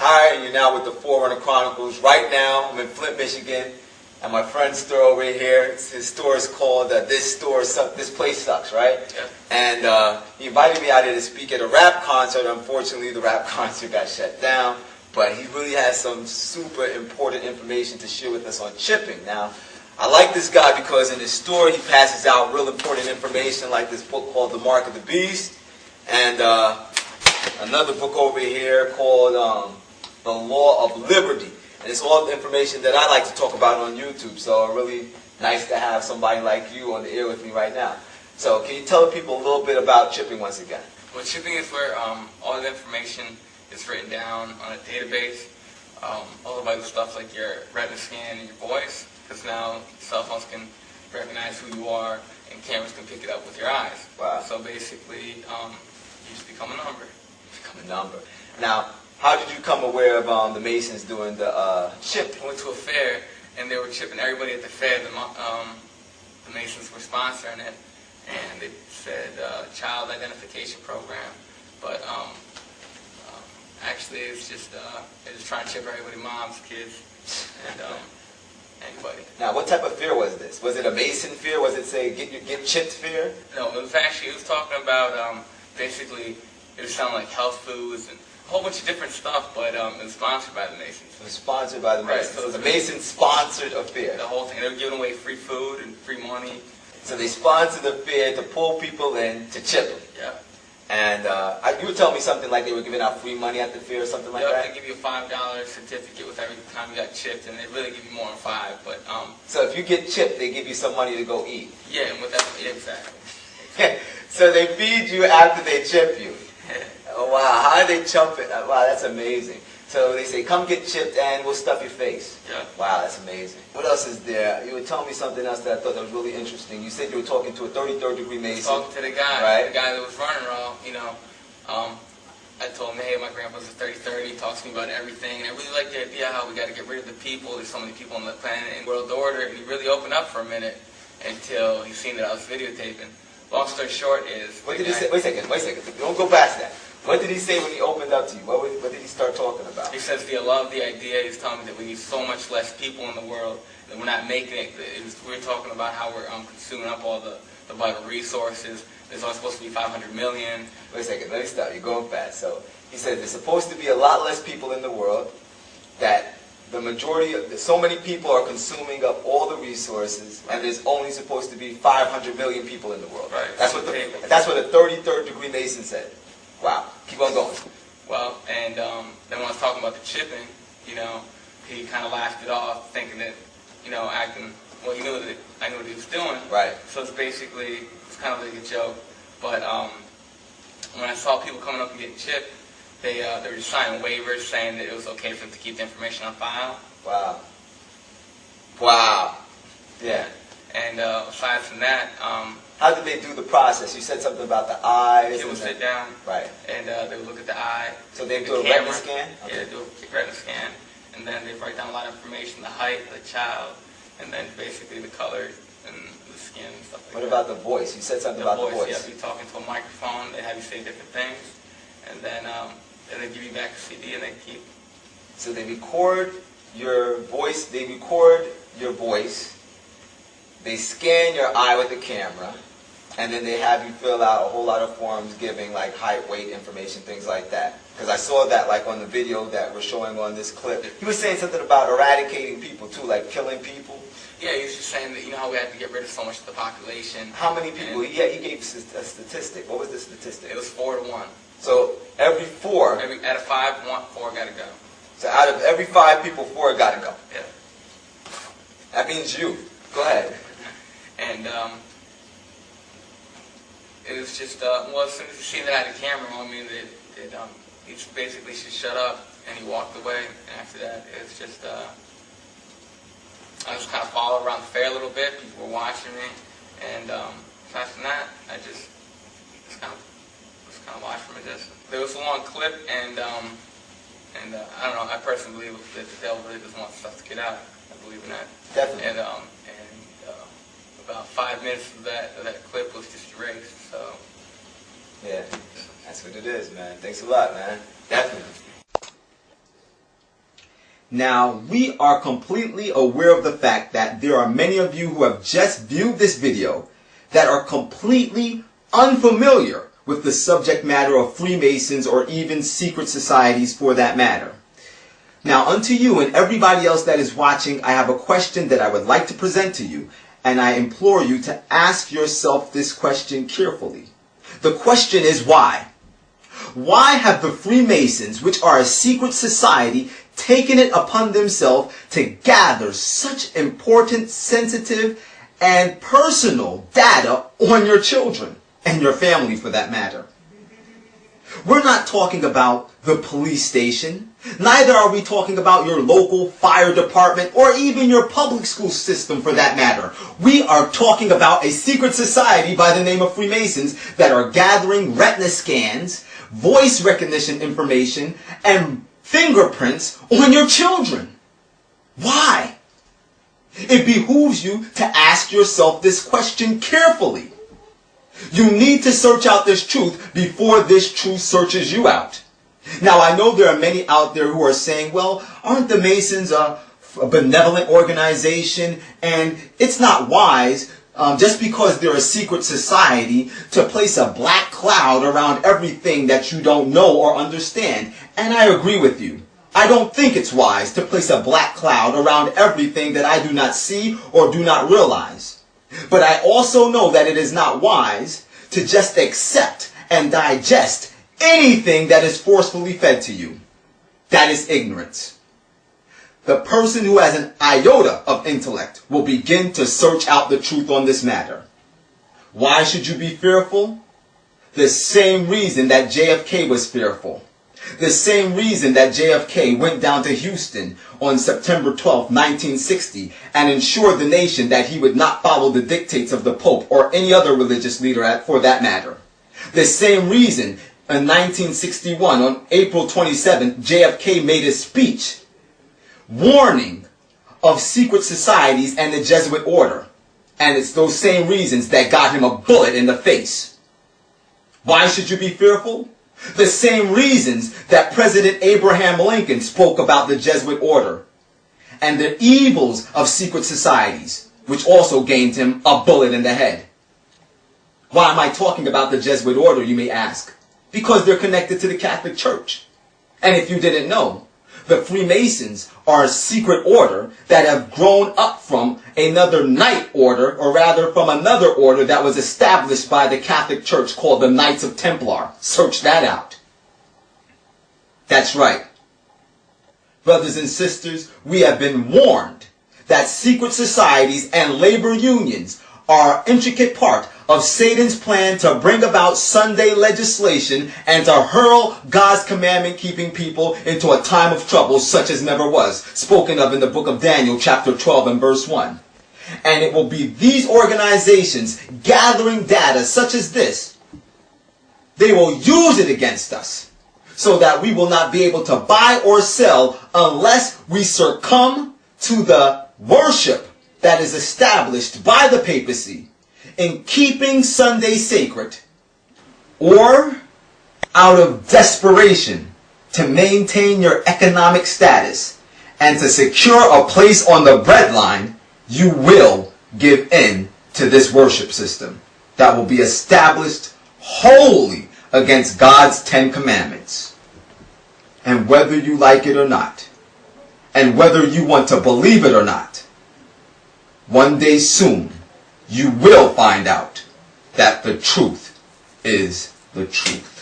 Alright, you're now with the Forerunner Chronicles. Right now, I'm in Flint, Michigan, at my friend's store over here. His store is called This Place Sucks, right? Yeah. And he invited me out here to speak at a rap concert. Unfortunately, the rap concert got shut down. But he really has some super important information to share with us on chipping. Now, I like this guy because in his store he passes out real important information like this book called The Mark of the Beast. And another book over here called The Law of Liberty. And it's all the information that I like to talk about on YouTube. So really nice to have somebody like you on the air with me right now. So can you tell the people a little bit about chipping once again? Well, chipping is where all the information is written down on a database. All the vital stuff like your retina scan and your voice. Because now cell phones can recognize who you are and cameras can pick it up with your eyes. Wow. So basically, you just become a number. Become a number. Now, how did you come aware of the Masons doing the chip? I went to a fair and they were chipping everybody at the fair. The Masons were sponsoring it, and it said Child Identification Program. But actually, it's just they're just trying to chip everybody, moms, kids, and anybody. Now, what type of fair was this? Was it a Mason fair? Was it, say, get chipped fair? No, it was talking about basically it was sounding like health foods and a whole bunch of different stuff, but it was sponsored by the Masons. It was sponsored by the Masons. Right, so the Masons sponsored a fair. The whole thing. They were giving away free food and free money. So they sponsored the fair to pull people in to chip them. Yeah. And you were telling me something like they were giving out free money at the fair or something like that? They give you a $5 certificate with every time you got chipped, and they really give you more than $5. But so if you get chipped, they give you some money to go eat. Yeah, and with that, exactly. So they feed you after they chip you. Oh wow, how do they chump it? Wow, that's amazing. So they say, come get chipped and we'll stuff your face. Yeah. Wow, that's amazing. What else is there? You were telling me something else that I thought that was really interesting. You said you were talking to a 33rd degree Mason. Talking to the guy, right? The guy that was running raw, I told him, hey, my grandpa's a 33rd, he talks to me about everything, and I really like the idea how we got to get rid of the people, there's so many people on the planet in world order, and he really opened up for a minute until he seen that I was videotaping. Long story short is... What did he say? Wait a second. Don't go past that. What did he say when he opened up to you? What did he start talking about? He says, I love the idea. He's telling me that we need so much less people in the world, that we're not making it. We're talking about how we're consuming up all the vital resources. There's only supposed to be 500 million. Wait a second, let me stop. You're going fast. So he said there's supposed to be a lot less people in the world, that the majority of, so many people are consuming up all the resources, and there's only supposed to be 500 million people in the world. Right. That's what a 33rd degree Mason said. Wow. Keep on going. Well, and then when I was talking about the chipping, he kind of laughed it off, thinking that, acting, well, he knew that I knew what he was doing. Right. So it's basically, it's kind of like a joke. But when I saw people coming up and getting chipped, they were just signing waivers saying that it was okay for them to keep the information on file. Wow. Wow. Yeah. And aside from that, how did they do the process? You said something about the eyes. they would sit down, right, and they would look at the eye. So they do a retina scan? Okay. Yeah, they do a retina scan, and then they write down a lot of information, the height of the child, and then basically the color and the skin and stuff like that. What about the voice? You said something about the voice. Yeah, you're talking to a microphone, they have you say different things, and then they give you back a CD and they keep. So they record your voice, they scan your eye with the camera, and then they have you fill out a whole lot of forms giving like height, weight information, things like that. Because I saw that like on the video that we're showing on this clip. He was saying something about eradicating people too, like killing people. Yeah, he was just saying that, how we had to get rid of so much of the population. How many people? He gave us a statistic. What was the statistic? It was 4 to 1. So every 4. Out of 5, 4 got to go. So out of every 5 people, 4 got to go. Yeah. That means you. Go ahead. And it was just, well, as soon as he seen that I had a camera on me, he basically just shut up and he walked away. And after that, it's just, I just kind of followed around the fair a little bit. People were watching me, and aside from that, I just kind of watched from a distance. There was a long clip, and I don't know. I personally believe that the devil really doesn't want stuff to get out. I believe in that. Definitely. And about 5 minutes of that clip was just erased. So. Yeah, that's what it is, man. Thanks a lot, man. Definitely. Now, we are completely aware of the fact that there are many of you who have just viewed this video that are completely unfamiliar with the subject matter of Freemasons or even secret societies for that matter. Now, unto you and everybody else that is watching, I have a question that I would like to present to you, and I implore you to ask yourself this question carefully. The question is why? Why have the Freemasons, which are a secret society, taken it upon themselves to gather such important, sensitive, and personal data on your children and your family for that matter? We're not talking about the police station. Neither are we talking about your local fire department or even your public school system for that matter. We are talking about a secret society by the name of Freemasons that are gathering retina scans, voice recognition information, and fingerprints on your children. Why? It behooves you to ask yourself this question carefully. You need to search out this truth before this truth searches you out. Now, I know there are many out there who are saying, well, aren't the Masons a benevolent organization, and it's not wise just because they're a secret society to place a black cloud around everything that you don't know or understand. And I agree with you. I don't think it's wise to place a black cloud around everything that I do not see or do not realize. But I also know that it is not wise to just accept and digest anything that is forcefully fed to you. That is ignorance. The person who has an iota of intellect will begin to search out the truth on this matter. Why should you be fearful? The same reason that JFK was fearful. The same reason that JFK went down to Houston on September 12, 1960 and ensured the nation that he would not follow the dictates of the Pope or any other religious leader for that matter. The same reason in 1961 on April 27th, JFK made a speech warning of secret societies and the Jesuit order. And it's those same reasons that got him a bullet in the face. Why should you be fearful? The same reasons that President Abraham Lincoln spoke about the Jesuit order and the evils of secret societies, which also gained him a bullet in the head. Why am I talking about the Jesuit order, you may ask? Because they're connected to the Catholic Church. And if you didn't know, the Freemasons are a secret order that have grown up from another knight order, or rather from another order that was established by the Catholic Church called the Knights of Templar. Search that out. That's right. Brothers and sisters, we have been warned that secret societies and labor unions are an intricate part of Satan's plan to bring about Sunday legislation and to hurl God's commandment-keeping people into a time of trouble such as never was, spoken of in the book of Daniel, chapter 12 and verse 1. And it will be these organizations gathering data such as this. They will use it against us so that we will not be able to buy or sell unless we succumb to the worship that is established by the papacy in keeping Sunday sacred, or out of desperation to maintain your economic status and to secure a place on the breadline, you will give in to this worship system that will be established wholly against God's 10 Commandments. And whether you like it or not, and whether you want to believe it or not, one day soon, you will find out that the truth is the truth.